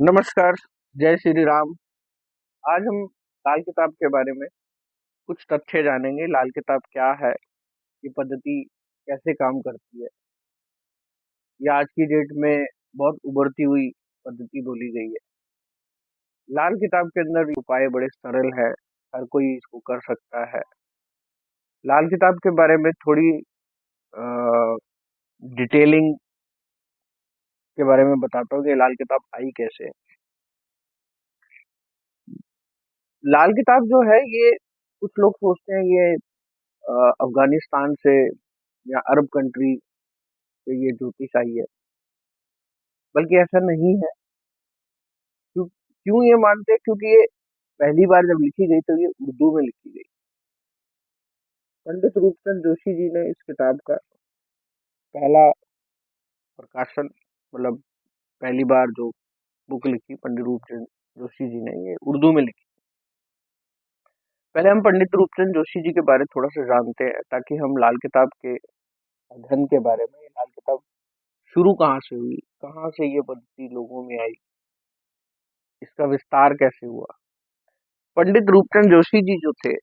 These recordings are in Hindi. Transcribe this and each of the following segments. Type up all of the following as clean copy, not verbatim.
नमस्कार। जय श्री राम। आज हम लाल किताब के बारे में कुछ तथ्य जानेंगे। लाल किताब क्या है, ये पद्धति कैसे काम करती है। ये आज की डेट में बहुत उभरती हुई पद्धति बोली गई है। लाल किताब के अंदर उपाय बड़े सरल है, हर कोई इसको कर सकता है। लाल किताब के बारे में थोड़ी डिटेलिंग के बारे में बताता हूँ कि लाल किताब आई कैसे। लाल किताब जो है ये, कुछ लोग सोचते हैं ये अफगानिस्तान से या अरब कंट्री से ये ज्योतिष आई है, बल्कि ऐसा नहीं है। क्यों क्यों ये मानते हैं? क्योंकि ये पहली बार जब लिखी गई तो ये उर्दू में लिखी गई। पंडित रूपचंद जोशी जी ने इस किताब का पहला प्रकाशन, मतलब पहली बार जो बुक लिखी, पंडित रूपचंद जोशी जी ने ये उर्दू में लिखी। पहले हम पंडित रूपचंद जोशी जी के बारे में थोड़ा सा जानते हैं, ताकि हम लाल किताब के अध्ययन के बारे में, लाल किताब शुरू कहाँ से हुई, कहाँ से ये पद्धति लोगों में आई, इसका विस्तार कैसे हुआ। पंडित रूपचंद जोशी जी जो थे,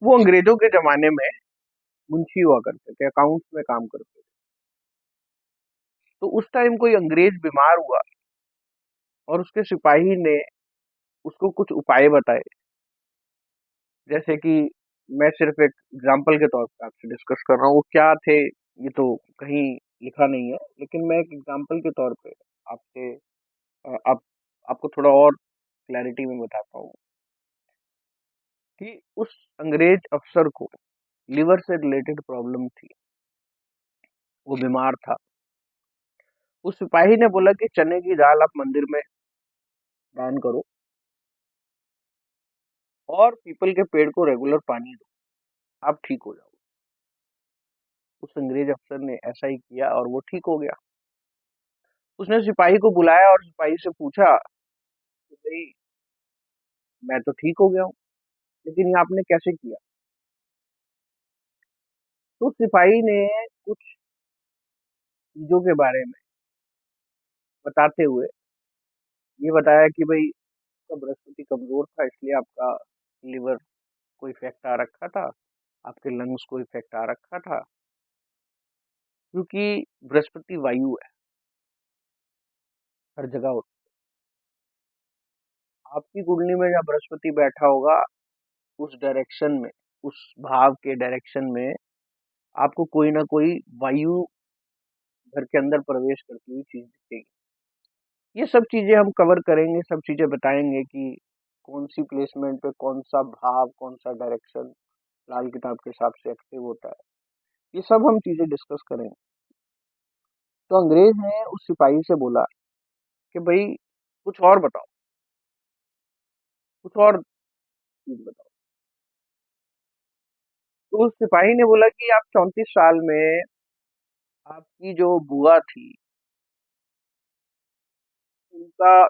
वो अंग्रेजों के जमाने में मुंशी हुआ करते थे, अकाउंट्स में काम करते थे। तो उस टाइम कोई अंग्रेज बीमार हुआ और उसके सिपाही ने उसको कुछ उपाय बताए। जैसे कि मैं सिर्फ एक एग्जाम्पल के तौर पर आपसे डिस्कस कर रहा हूँ, वो क्या थे ये तो कहीं लिखा नहीं है, लेकिन मैं एक एग्जाम्पल के तौर पे आपसे आप आपको थोड़ा और क्लैरिटी में बताता हूँ कि उस अंग्रेज अफसर को लिवर से रिलेटेड प्रॉब्लम थी, वो बीमार था। उस सिपाही ने बोला कि चने की दाल आप मंदिर में दान करो और पीपल के पेड़ को रेगुलर पानी दो, आप ठीक हो जाओ। उस अंग्रेज अफसर ने ऐसा ही किया और वो ठीक हो गया। उसने सिपाही को बुलाया और सिपाही से पूछा कि भाई, मैं तो ठीक हो गया हूँ, लेकिन ये आपने कैसे किया? तो सिपाही ने कुछ चीजों के बारे में बताते हुए ये बताया कि भाई, आपका बृहस्पति कमजोर था, इसलिए आपका लिवर को इफेक्ट आ रखा था, आपके लंग्स को इफेक्ट आ रखा था। क्योंकि बृहस्पति वायु है, हर जगह होता है। आपकी कुंडली में जब बृहस्पति बैठा होगा, उस डायरेक्शन में, उस भाव के डायरेक्शन में आपको कोई ना कोई वायु घर के अंदर प्रवेश करती हुई चीज दिखेगी। ये सब चीजें हम कवर करेंगे, सब चीजें बताएंगे कि कौन सी प्लेसमेंट पे कौन सा भाव, कौन सा डायरेक्शन लाल किताब के हिसाब से एक्टिव होता है। ये सब हम चीजें डिस्कस करेंगे। तो अंग्रेज ने उस सिपाही से बोला कि भाई, कुछ और बताओ, कुछ और चीज बताओ। तो उस सिपाही ने बोला कि आप 34 साल में आपकी जो बुआ थी, उनका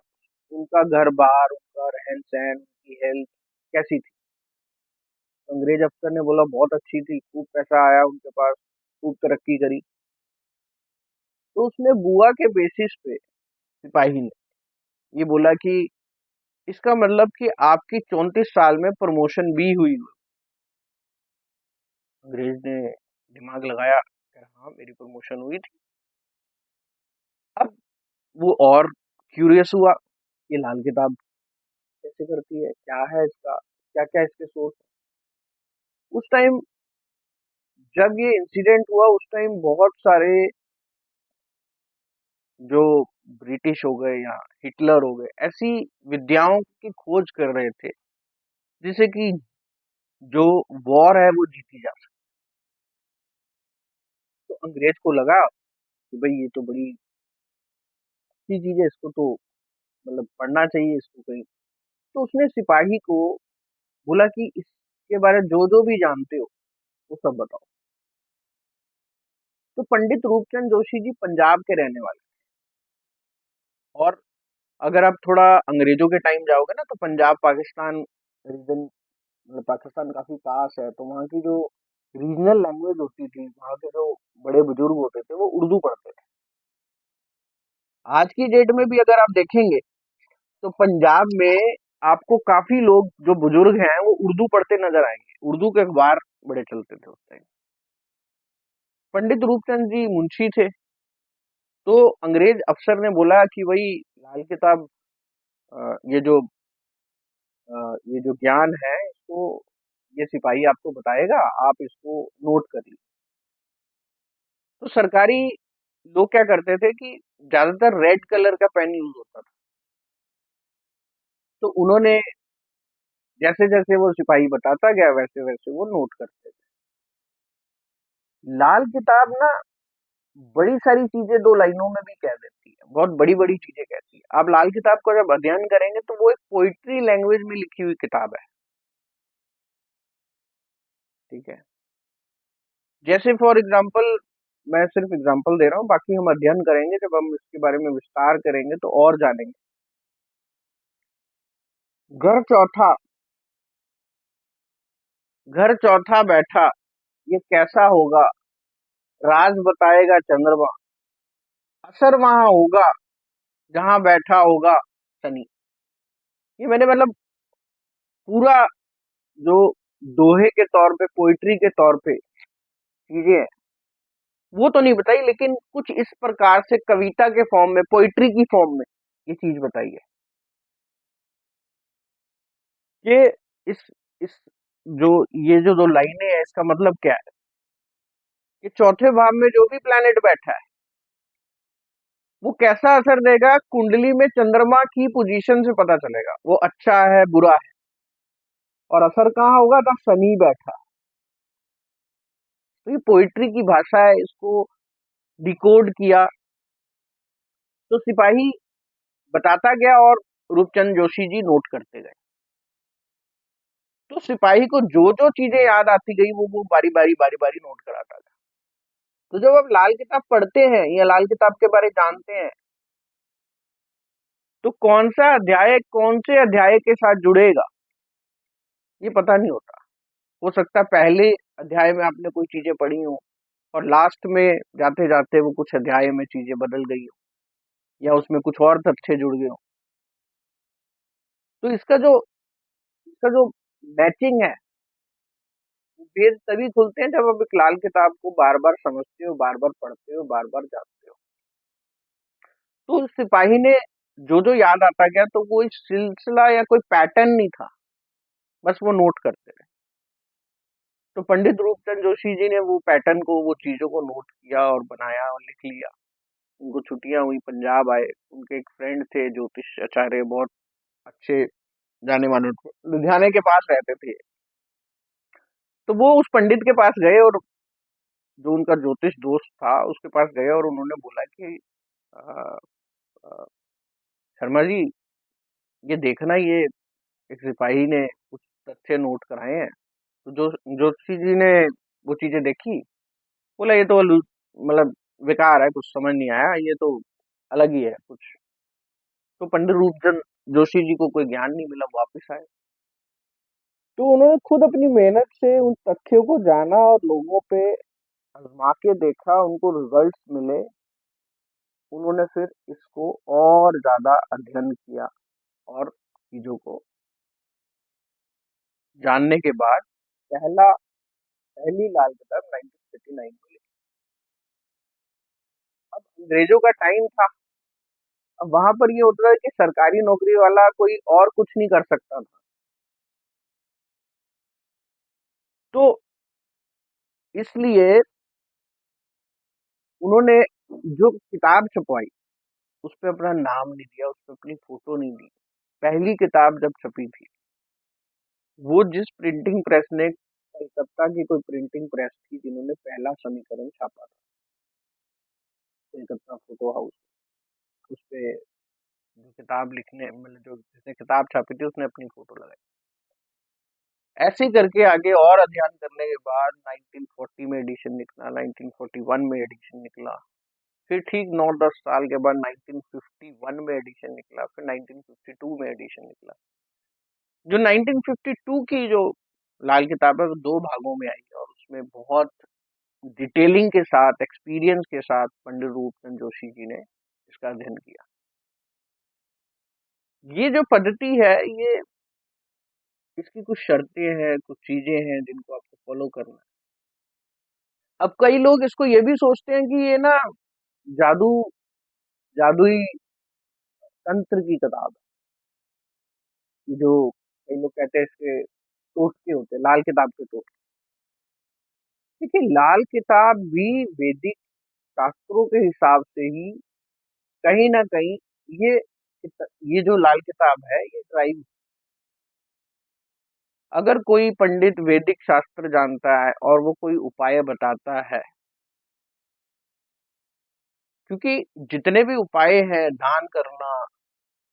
उनका घर बार, उनका रहन सहन, उनकी हेल्थ कैसी थी? अंग्रेज अफसर ने बोला बहुत अच्छी थी, खूब पैसा आया उनके पास, खूब तरक्की करी। तो उसने बुआ के बेसिस पे सिपाही ने ये बोला कि इसका मतलब कि आपकी 34 साल में प्रमोशन भी हुई हुई। अंग्रेज ने दिमाग लगाया, कहा हाँ, मेरी प्रमोशन हुई थी। अब वो और क्यूरियस हुआ, ये लाल किताब कैसे करती है, क्या है इसका, क्या क्या इसके सोर्स। उस टाइम जब ये इंसिडेंट हुआ, उस टाइम बहुत सारे जो ब्रिटिश हो गए या हिटलर हो गए, ऐसी विद्याओं की खोज कर रहे थे जिससे कि जो वॉर है वो जीती जा सके। तो अंग्रेज को लगा कि भाई, ये तो बड़ी अच्छी चीज है, इसको तो मतलब पढ़ना चाहिए इसको कहीं। तो उसने सिपाही को बोला कि इसके बारे में जो जो भी जानते हो वो सब बताओ। तो पंडित रूपचंद जोशी जी पंजाब के रहने वाले, और अगर आप थोड़ा अंग्रेजों के टाइम जाओगे ना, तो पंजाब पाकिस्तान रीजन, मतलब पाकिस्तान काफी पास है, तो वहाँ की जो रीजनल लैंग्वेज होती थी, वहाँ के जो बड़े बुजुर्ग होते थे वो उर्दू पढ़ते थे। आज की डेट में भी अगर आप देखेंगे तो पंजाब में आपको काफी लोग जो बुजुर्ग हैं वो उर्दू पढ़ते नजर आएंगे। उर्दू के अखबार बड़े चलते थे उस टाइम। पंडित रूपचंद जी मुंशी थे। तो अंग्रेज अफसर ने बोला कि भाई लाल किताब, ये जो ये जो ज्ञान है इसको ये सिपाही आपको बताएगा, आप इसको नोट कर लीजिए। तो सरकारी लोग क्या करते थे कि ज्यादातर रेड कलर का पेन यूज होता था। तो उन्होंने जैसे जैसे वो सिपाही बताता गया वैसे वैसे वो नोट करते थे। लाल किताब ना बड़ी सारी चीजें दो लाइनों में भी कह देती है, बहुत बड़ी बड़ी चीजें कहती है। आप लाल किताब को जब अध्ययन करेंगे तो वो एक पोइट्री लैंग्वेज में लिखी हुई किताब है। ठीक है। जैसे फॉर एग्जाम्पल, मैं सिर्फ एग्जाम्पल दे रहा हूँ, बाकी हम अध्ययन करेंगे जब हम इसके बारे में विस्तार करेंगे तो और जानेंगे। घर चौथा, घर चौथा बैठा ये कैसा होगा, राज बताएगा चंद्रमा, असर वहां होगा जहां बैठा होगा शनि। ये मैंने मतलब पूरा जो दोहे के तौर पे, पोइट्री के तौर पे चीजें हैं वो तो नहीं बताई, लेकिन कुछ इस प्रकार से कविता के फॉर्म में, पोइट्री की फॉर्म में ये चीज बताई है कि इस जो ये जो दो लाइनें हैं इसका मतलब क्या है कि चौथे भाव में जो भी प्लैनेट बैठा है वो कैसा असर देगा, कुंडली में चंद्रमा की पोजीशन से पता चलेगा, वो अच्छा है बुरा है। और असर कहाँ होगा, तब शनि बैठा। तो ये पोइट्री की भाषा है, इसको डिकोड किया तो सिपाही बताता गया और रूपचंद जोशी जी नोट करते गए। तो सिपाही को जो जो चीजें याद आती गई वो बारी बारी नोट कराता था। तो जब आप लाल किताब पढ़ते हैं या लाल किताब के बारे जानते हैं तो कौन सा अध्याय कौन से अध्याय के साथ जुड़ेगा ये पता नहीं होता। हो सकता है पहले अध्याय में आपने कोई चीजें पढ़ी हो और लास्ट में जाते जाते वो कुछ अध्याय में चीजें बदल गई हो या उसमें कुछ और तथ्य जुड़ गए हो। तो इसका जो मैचिंग है, पेज तभी खुलते हैं जब आप एक लाल किताब को बार बार समझते हो, बार बार पढ़ते हो, बार बार जानते हो। तो उस सिपाही ने जो जो याद आता गया तो कोई सिलसिला या कोई पैटर्न नहीं था, बस वो नोट करते रहे। तो पंडित रूपचंद जोशी जी ने वो पैटर्न को, वो चीजों को नोट किया और बनाया और लिख लिया। उनको छुट्टियां हुई, पंजाब आए। उनके एक फ्रेंड थे ज्योतिष आचार्य, बहुत अच्छे जाने माने, लुधियाने के पास रहते थे। तो वो उस पंडित के पास गए और जो उनका ज्योतिष दोस्त था उसके पास गए और उन्होंने बोला कि अ, अ, शर्मा जी ये देखना, ये एक सिपाही ने कुछ तथ्य नोट कराए हैं। तो जो ज्योतिषी जी ने वो चीजें देखी, बोला ये तो मतलब बेकार है, कुछ समझ नहीं आया, ये तो अलग ही है कुछ। तो पंडित रूपचंद जोशी जी को कोई ज्ञान नहीं मिला, वापस आए। तो उन्होंने खुद अपनी मेहनत से उन तथ्यों को जाना और लोगों पे आजमा के देखा, उनको रिजल्ट्स मिले। उन्होंने फिर इसको और ज्यादा अध्ययन किया और चीजों को जानने के बाद पहली लाल किताब 1939 में लिखी। अब अंग्रेजों का टाइम था। अब वहां पर ये होता है कि सरकारी नौकरी वाला कोई और कुछ नहीं कर सकता था। तो इसलिए उन्होंने जो किताब छपवाई उस पे अपना नाम नहीं दिया, उस पे अपनी फोटो नहीं दी। पहली किताब जब छपी थी वो जिस प्रिंटिंग प्रेस ने, कलकत्ता की कोई प्रिंटिंग प्रेस थी जिन्होंने पहला समीकरण छापा था, कलकत्ता फोटो हाउस, उस पे जो किताब लिखने, मतलब जो जिसने किताब छापी थी उसने अपनी फोटो लगाई। ऐसे ही करके आगे और अध्ययन करने के बाद 1940 में एडिशन निकला, 1941 में एडिशन निकला, फिर ठीक 9-10 साल के बाद 1951 में एडिशन निकला, फिर 1952 में एडिशन निकला। जो 1952 की जो लाल किताब है वो दो भागों में आई और उसमें बहुत डिटेलिंग के साथ, एक्सपीरियंस के साथ पंडित रूपचंद जोशी जी ने इसका अध्ययन किया। ये जो पद्धति है, ये इसकी कुछ शर्तें हैं, कुछ चीजें हैं जिनको आपको फॉलो करना है। अब कई लोग इसको ये भी सोचते हैं कि ये ना जादू जादुई तंत्र की किताब है, जो कई लोग कहते हैं इसके टोटके होते हैं, लाल किताब के टोटके। देखिए, लाल किताब भी वैदिक शास्त्रों के हिसाब से ही कहीं ना कहीं ये ये जो लाल किताब है ये ड्राइव। अगर कोई पंडित वैदिक शास्त्र जानता है और वो कोई उपाय बताता है, क्योंकि जितने भी उपाय हैं, दान करना,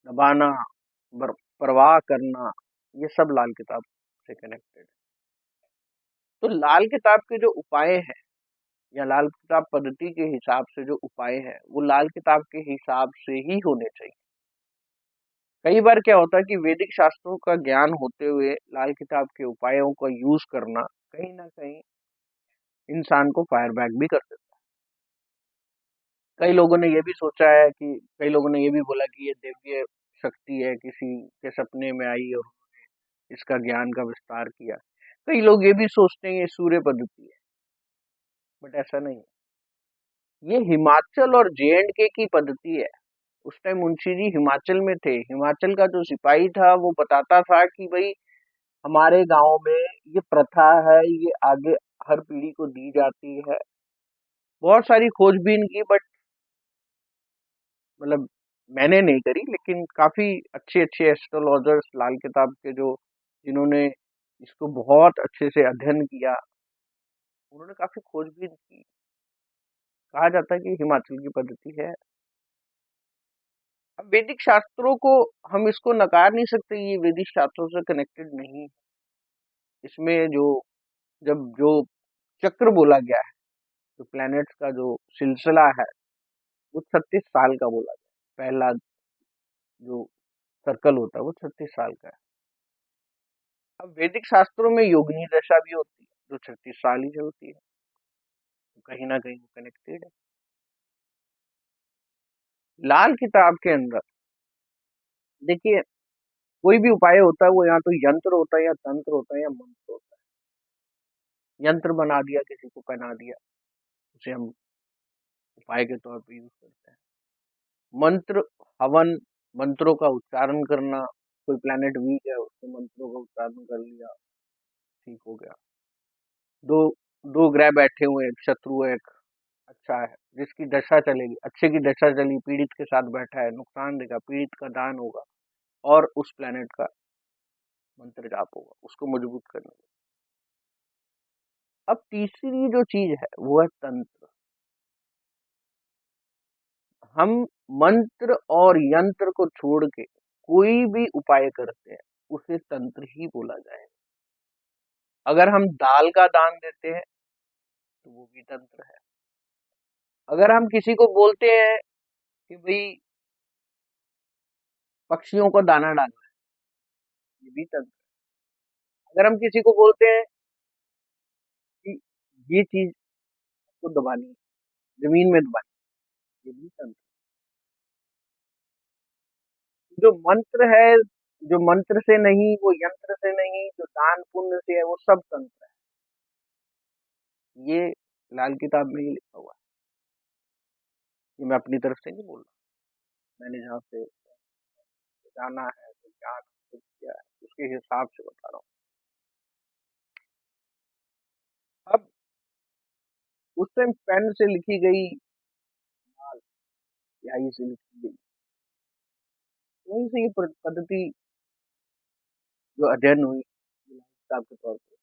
दबाना, प्रवाह करना, ये सब लाल किताब से कनेक्टेड। तो लाल किताब के जो उपाय हैं या लाल किताब पद्धति के हिसाब से जो उपाय है, वो लाल किताब के हिसाब से ही होने चाहिए। कई बार क्या होता है कि वैदिक शास्त्रों का ज्ञान होते हुए लाल किताब के उपायों का यूज करना कहीं ना कहीं इंसान को फायर बैक भी कर सकता है। कई लोगों ने ये भी सोचा है कि कई लोगों ने ये भी बोला कि ये दिव्य शक्ति है, किसी के सपने में आई और इसका ज्ञान का विस्तार किया। कई लोग ये भी सोचते हैं ये सूर्य पद्धति है, बट ऐसा नहीं है। ये हिमाचल और जे एंड के की पद्धति है। उस टाइम मुंशी जी हिमाचल में थे। हिमाचल का जो सिपाही था वो बताता था कि भाई हमारे गांव में ये प्रथा है, ये आगे हर पीढ़ी को दी जाती है। बहुत सारी खोजबीन की, बट मतलब मैंने नहीं करी, लेकिन काफी अच्छे अच्छे एस्ट्रोलॉजर्स लाल किताब के जो जिन्होंने इसको बहुत अच्छे से अध्ययन किया, उन्होंने काफी खोजबीन की। कहा जाता है कि हिमाचल की पद्धति है। अब वैदिक शास्त्रों को हम इसको नकार नहीं सकते, ये वैदिक शास्त्रों से कनेक्टेड नहीं है। इसमें जो जब जो चक्र बोला गया है, जो प्लैनेट्स का जो सिलसिला है, वो 36 साल का बोला गया है। पहला जो सर्कल होता है वो 36 साल का है। अब वैदिक शास्त्रों में योगिनी दशा भी होती है जो 36 साल ही चलती है, तो कहीं ना कहीं कनेक्टेड है। लाल किताब के अंदर देखिए, कोई भी उपाय होता है वो या तो यंत्र होता है या तंत्र होता है या मंत्र होता है। यंत्र बना दिया, किसी को पहना दिया, उसे हम उपाय के तौर पे यूज करते हैं। मंत्र, हवन, मंत्रों का उच्चारण करना, कोई प्लेनेट वीक है उसके मंत्रों का उच्चारण कर लिया, ठीक हो गया। दो दो ग्रह बैठे हुए, एक शत्रु है, एक अच्छा है, जिसकी दशा चलेगी, अच्छे की दशा चली, पीड़ित के साथ बैठा है, नुकसान देगा, पीड़ित का दान होगा और उस प्लेनेट का मंत्र जाप होगा उसको मजबूत करने के। अब तीसरी जो चीज है वो है तंत्र। हम मंत्र और यंत्र को छोड़ के कोई भी उपाय करते हैं उसे तंत्र ही बोला जाए। अगर हम दाल का दान देते हैं तो वो भी तंत्र है। अगर हम किसी को बोलते हैं कि भाई पक्षियों को दाना डालना है, ये भी तंत्र है। अगर हम किसी को बोलते हैं कि ये चीज को दबानी है, जमीन में दबानी है, ये भी तंत्र है। जो मंत्र है, जो मंत्र से नहीं, वो यंत्र से नहीं, जो दान पुण्य से है, वो सब तंत्र है। ये लाल किताब में ही लिखा हुआ है। ये मैं अपनी तरफ से नहीं बोल रहा, मैंने जहाँ से जाना है, जो ज्ञान हासिल किया है, उसके हिसाब से बता रहा हूँ। अब उस टाइम पेन से लिखी गई, स्याही से लिखी गई, वहीं से ये पद्धति जो अध्ययन हुई किताब के तौर पर